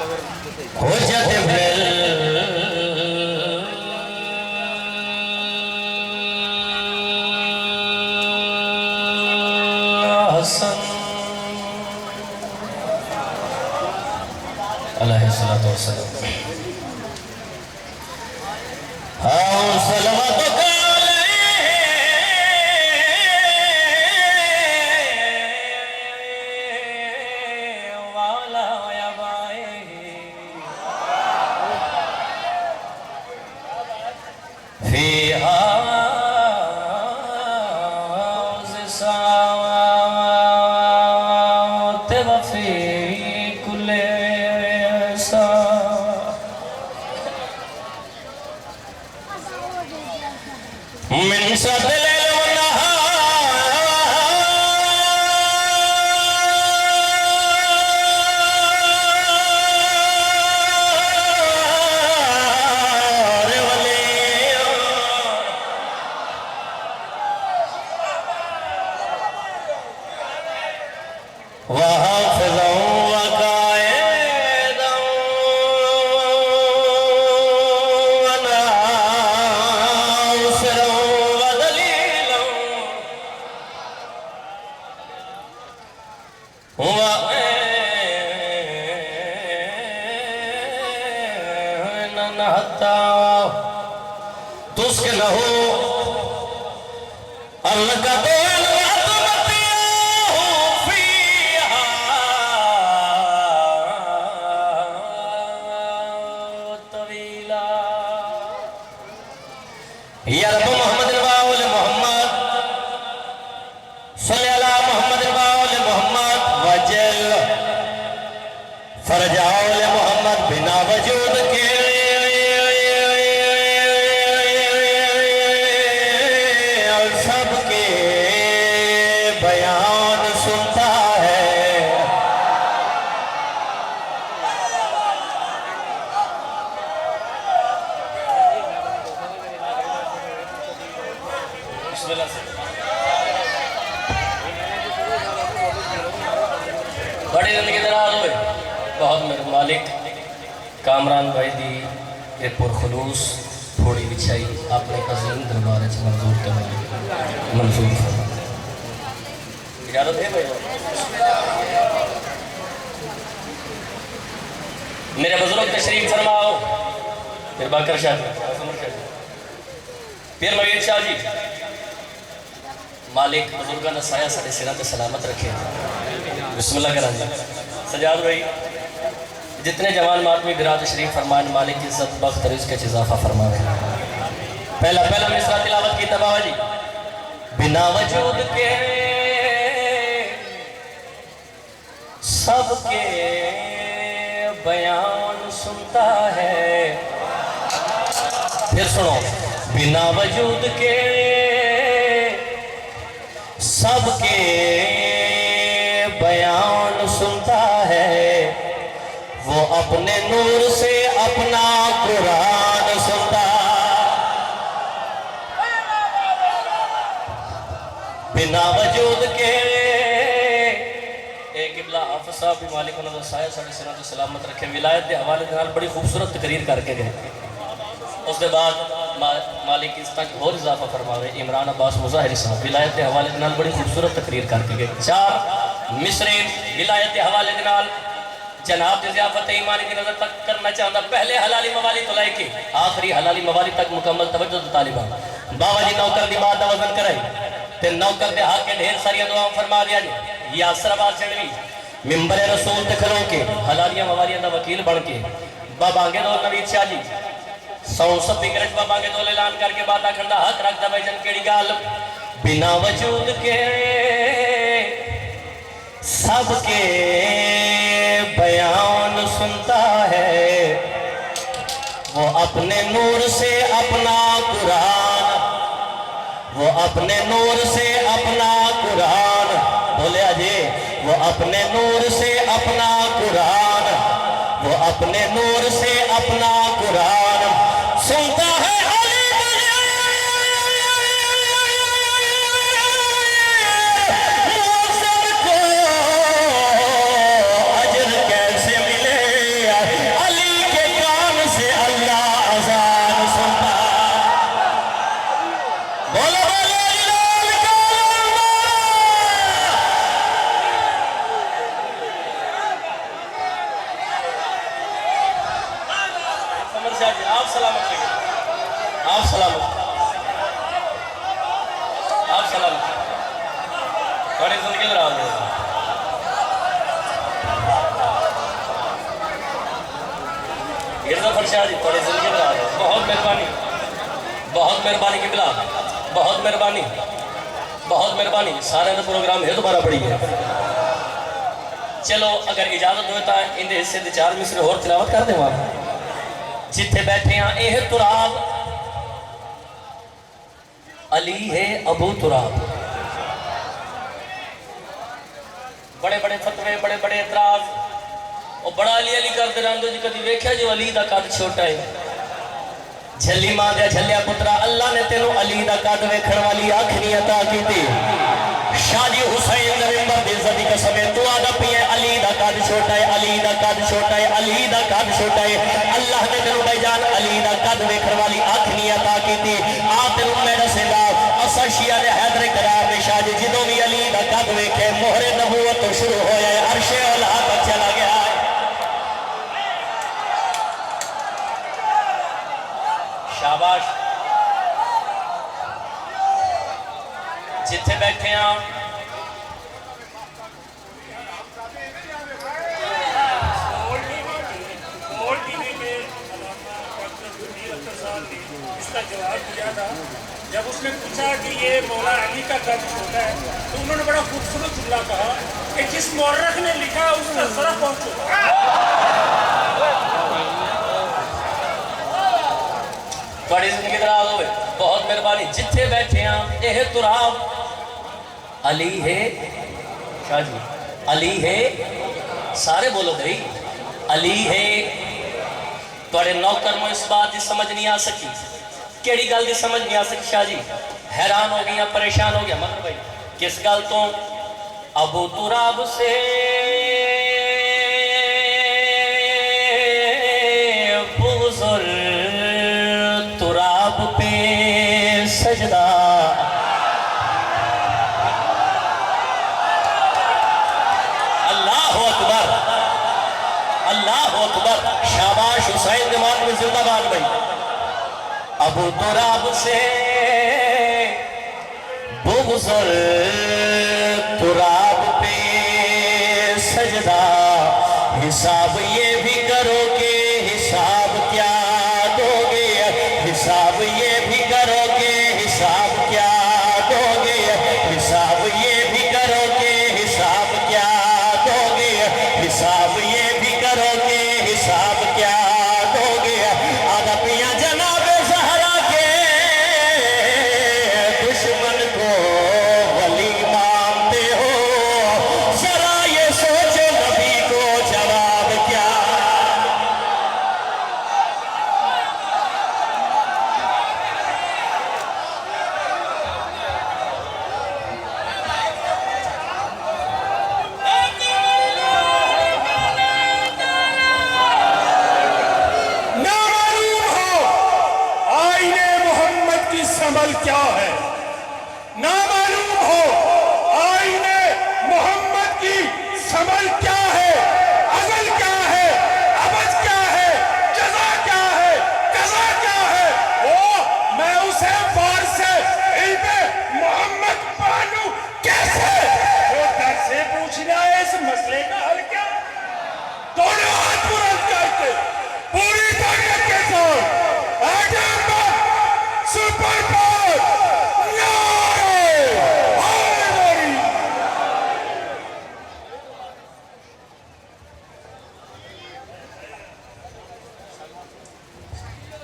حجت ابن الحسن علیہ الصلوۃ والسلام صلواتک من شد الليل والنهار وليا وحافظا وقائدا وناصرا ودليلا وعينا حتى تسكنه القدر یا رب محمد الباول محمد صلی اللہ محمد الباول محمد وجل فرجاول محمد بنا وجود کے سب کے بیان سنتا ہے بڑی زندگی دراز ہوئے بہت میرے مالک کامران بھائی دی یہ پرخلوص تھوڑی بچھائی اپنے عظیم دربارے سے منظور کرنے منظور فرما اجازت ہے بھائی میرے بزرگ تشریف فرماؤ پھر باکر شاہ جی پھر مغیر شاہ جی مالک بزرگان سایہ ساڑھے سرات سلامت رکھے بسم اللہ کرام جی سجاد بھائی جتنے جوان ماتمی برا تشریف فرمان مالک کی عزت بخت رزق کے اضافہ فرمائے پہلا مصرع تلاوت کی تباہ جی بنا وجود کے سب کے بیان سنتا ہے پھر سنو بنا وجود کے سب کے بیان سنتا ہے وہ اپنے نور سے اپنا قرآن سنتا بنا وجود کے ایک قبلہ حافظ صاحب بھی مالک انہوں نے سایہ ساڑھے سنات سلامت رکھے ولایت دے حوالے دنال بڑی خوبصورت تقریر کر کے گئے اس کے بعد مالک اس تک اور اضافہ فرماوے عمران عباس مظاہری صاحب ولایت دے حوالے دنال بڑی خوبصورت تقریر کر کے گئے چار مصرے ولایت دے حوالے دنال جناب دے ضیافت ایمانی کی نظر تک کرنا چاہتا پہلے حلالی موالی تو لائے کے آخری حلالی موالی تک مکمل توجہ طالبان بابا جی نوکر دی بات وزن کرائی تے نوکر دے حق کے ڈھیر ساری دعاوں فرما دیا جی یاسر آباد چڑھوی ممبر رسول تے کھلوں کے حلالیاں موالیاں دا وکیل بڑھ کے بابا آنگے دو نوید شاہ جی سون سب بگرش بابا آنگے دو اعلان کر کے باتا کھنڈا حق رکھ دا بھائی جن کیڑی گال بنا وجود کے سب کے بیان سنتا ہے وہ اپنے نور سے اپنا قرآن وہ اپنے نور سے اپنا قرآن بولے اجے وہ اپنے نور سے اپنا قرآن وہ اپنے نور سے اپنا قرآن سنتا ہے شاہ جی آپ سلامت رہیے، آپ سلامت، آپ سلامت، بڑی زندگی دراز ہو. غرض شاہ جی بڑی زندگی دراز ہو. بہت مہربانی، بہت مہربانی کی بلا، بہت مہربانی، بہت مہربانی. سارے دا پروگرام ہے دوبارہ پڑھی ہے. چلو اگر اجازت ہوتا ہے اندے حصے دے 4 مصرے اور تلاوت کر دیں وہاں. جتھے بیٹھے ہیں اے تراب علی ہے ابو تراب. بڑے بڑے فتوے، بڑے بڑے اعتراض، اور بڑا علی علی کرتے رہتے جی کدی ویکھیا جو علی دا قد چھوٹا ہے. جھلی ماں دیا جھلیا پترا اللہ نے تینوں علی دا قد ویکھن والی آنکھ نہیں عطا کی تھی. شاہ جی حسین دے ممبر دی عزت دی قسم ہے تو آدھا پیے علی دا قد چھوٹا ہے، علی دا قد چھوٹا ہے، علی دا قد چھوٹا ہے. اللہ نے تینوں بھائی جان علی دا قد ویکھن والی آنکھ نہیں عطا کی تھی. آ تینوں میرا سیدا اثر شیعہ نے حیدر کرار نے شاہ جی جدوں بھی علی دا قد ویکھے مہر نبوت تو شروع ہویا ہے، عرش اولا تک چلا گیا ہے. شاباش. جتھے بیٹھے ہیں اس کا جواب دیا تھا جب اس نے پوچھا کہ یہ مولا علی کا قد چھوٹا ہے تو انہوں نے بڑا خوبصورت جملہ کہا کہ جس مورخ نے لکھا اس کا ذرا پہنچو. بڑی زندگی دراز ہوئے. بہت مہربانی. جتھے بیٹھے ہیں اے تراب علی ہے شاہ جی، علی ہے. سارے بولو بھائی علی ہے. توڑے نوکر مو اس بات دی سمجھ نہیں آ سکی. کیڑی گل دی سمجھ نہیں آ سکی شاہ جی؟ حیران ہو گیا، پریشان ہو گیا. مگر بھائی کس گل تو؟ ابو تراب سے بزر تراب پہ سجدہ. اللہ اکبر، اللہ اکبر. شاباش حسین دماغ میں زندہ باد بھائی. ابو تراب سے بغضر تراب پہ سجدہ. حساب یہ بھی کرو کہ حساب کیا دو گے، حساب یہ بھی کرو کہ حساب کیا دو گے، حساب یہ بھی کرو کہ حساب کیا دو گے، حساب یہ بھی کرو کہ حساب کیا دو گے. آدھا پیا جناب زہرا کے دشمن کو ولی مانتے ہو، ذرا یہ سوچو نبی کو جواب کیا. نامعلوم ہو آئین محمد کی سمل کیا ہے، نامعلوم ہو آئین محمد کی سمل کیا ہے، ازل کیا ہے، ابد کیا ہے، جزا کیا ہے، قضا کیا ہے. او میں اسے بار سے علم محمد پانوں کیسے؟ وہ در سے پوچھنا ہے اس مسئلے کا حل کیا. دونوں ہاتھ بلند کر کے پوری طاقت کے ساتھ ایٹم بم سپر پاور نعرے حیدری.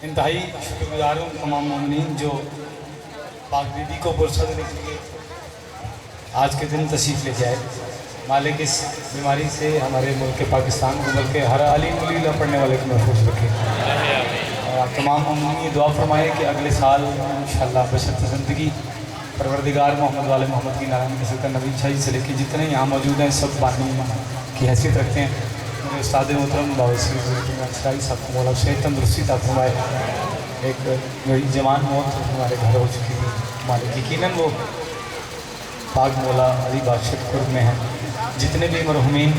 انتہائی شکر گزار ہوں تمام مومنین جو پاک بی بی کو پرسہ دینے کے لیے آج کے دن تشریف لے جائے. مالک اس بیماری سے ہمارے ملک پاکستان کو بلکہ ہر علیم ولی پڑھنے والے کو محفوظ رکھے. اور آپ تمام مومنین یہ دعا فرمائے کہ اگلے سال انشاءاللہ بشرط زندگی پروردگار محمد والے محمد کی نارائن نسل کا نبی شاہی سے لے کے جتنے یہاں موجود ہیں سب بانی کی حیثیت رکھتے ہیں. میرے استاد محترم باوسی شاہی صاحب کو مولا صحت تندرستی عطا فرمائے. ایک میری جوان موت ہمارے گھر ہو چکی تھی. مالک یقیناً وہ پاک مولا علی بادشاہ قرب میں ہیں. جتنے بھی مرحومین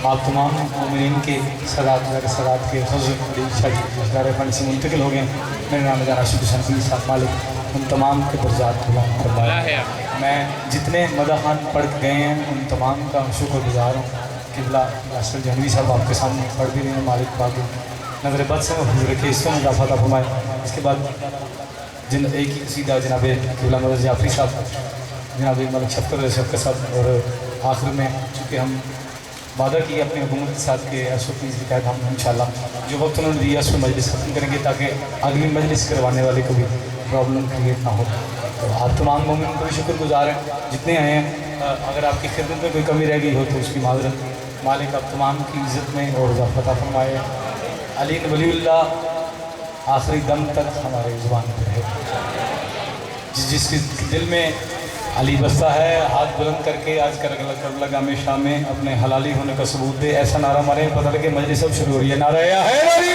آپ تمام مومنین کے صدات کے حضر فنڈ سے منتقل ہو گئے ہیں. میرے نام جانا شکر حسین صاحب مالک ان تمام کے درجات بلند فرمائے. میں جتنے مداحان پڑھ گئے ہیں ان تمام کا شکر گزار ہوں. قبلہ یاسر جہنوی صاحب آپ کے سامنے پڑھ بھی رہے ہیں. مالک پاک نظر بد سے محفوظ رکھے, اس کو اضافہ عطا فرمائے. اس کے بعد ایک ہی قصیدہ جناب قبلہ مدر جعفری صاحب, جناب ملک شفقت صاحب, اور آخر میں چونکہ ہم وعدہ کی اپنی حکومت کے ساتھ کہ SOPs کے تحت ہم انشاءاللہ جو وقت انہوں نے دیا اس میں مجلس ختم کریں گے تاکہ اگلی مجلس کروانے والے کو بھی پرابلم کریٹ نہ ہو. تو آپ تمام مومنین کو بھی شکر گزار ہیں جتنے آئے ہیں. اگر آپ کی خدمت میں کوئی کمی رہ گئی ہو تو اس کی معذرت. مالک آپ تمام کی عزت میں اور اضافہ عطا فرمائے. علی ولی اللہ آخری دم تک ہمارے زبان پر ہے. جس کے دل میں علی بستہ ہے ہاتھ بلند کر کے آج کربلا گام شاہ میں اپنے حلالی ہونے کا ثبوت دے. ایسا نعرہ مارے پتہ لگے مجلس اب شروع ہو رہی ہے. نعرہ حیدری